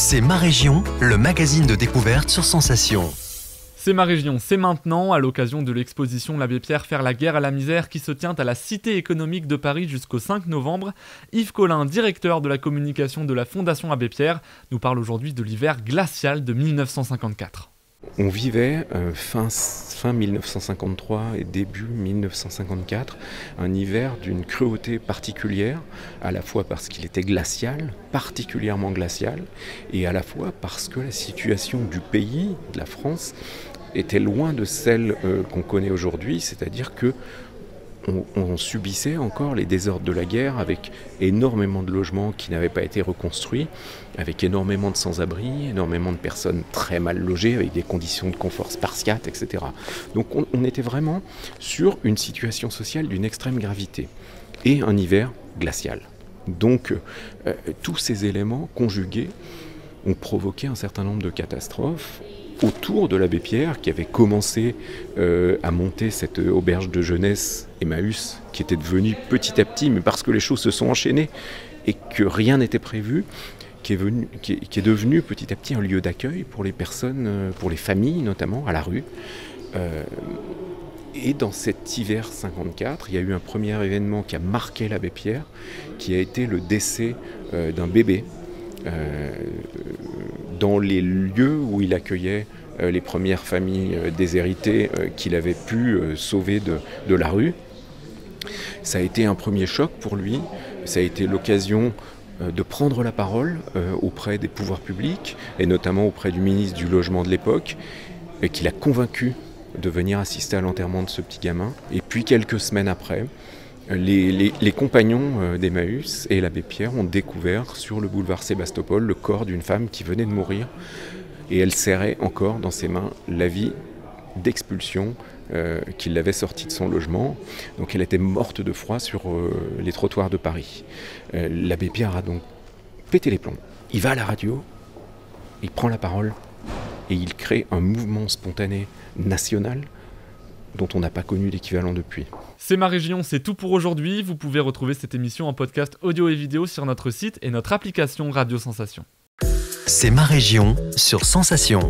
C'est ma région, le magazine de découverte sur Sensation. C'est ma région, c'est maintenant, à l'occasion de l'exposition L'Abbé Pierre faire la guerre à la misère qui se tient à la Cité économique de Paris jusqu'au 5 novembre. Yves Collin, directeur de la communication de la Fondation Abbé Pierre, nous parle aujourd'hui de l'hiver glacial de 1954. On vivait fin 1953 et début 1954 un hiver d'une cruauté particulière, à la fois parce qu'il était glacial, particulièrement glacial, et à la fois parce que la situation du pays, de la France, était loin de celle qu'on connaît aujourd'hui, c'est-à-dire que on subissait encore les désordres de la guerre avec énormément de logements qui n'avaient pas été reconstruits, avec énormément de sans-abri, énormément de personnes très mal logées, avec des conditions de confort spartiates, etc. Donc on était vraiment sur une situation sociale d'une extrême gravité et un hiver glacial. Donc tous ces éléments conjugués ont provoqué un certain nombre de catastrophes autour de l'Abbé Pierre, qui avait commencé à monter cette auberge de jeunesse Emmaüs, qui était devenue petit à petit, mais parce que les choses se sont enchaînées et que rien n'était prévu, qui est devenu petit à petit un lieu d'accueil pour les personnes, pour les familles notamment, à la rue. Et dans cet hiver 54, il y a eu un premier événement qui a marqué l'Abbé Pierre, qui a été le décès d'un bébé. Dans les lieux où il accueillait les premières familles déshéritées qu'il avait pu sauver de la rue. Ça a été un premier choc pour lui, ça a été l'occasion de prendre la parole auprès des pouvoirs publics, et notamment auprès du ministre du Logement de l'époque, qui l'a convaincu de venir assister à l'enterrement de ce petit gamin. Et puis quelques semaines après, les compagnons d'Emmaüs et l'Abbé Pierre ont découvert sur le boulevard Sébastopol le corps d'une femme qui venait de mourir, et elle serrait encore dans ses mains l'avis d'expulsion qui l'avait sortie de son logement. Donc elle était morte de froid sur les trottoirs de Paris. L'Abbé Pierre a donc pété les plombs. Il va à la radio, il prend la parole et il crée un mouvement spontané national dont on n'a pas connu l'équivalent depuis. C'est ma région, c'est tout pour aujourd'hui. Vous pouvez retrouver cette émission en podcast audio et vidéo sur notre site et notre application Radio Sensation. C'est ma région sur Sensation.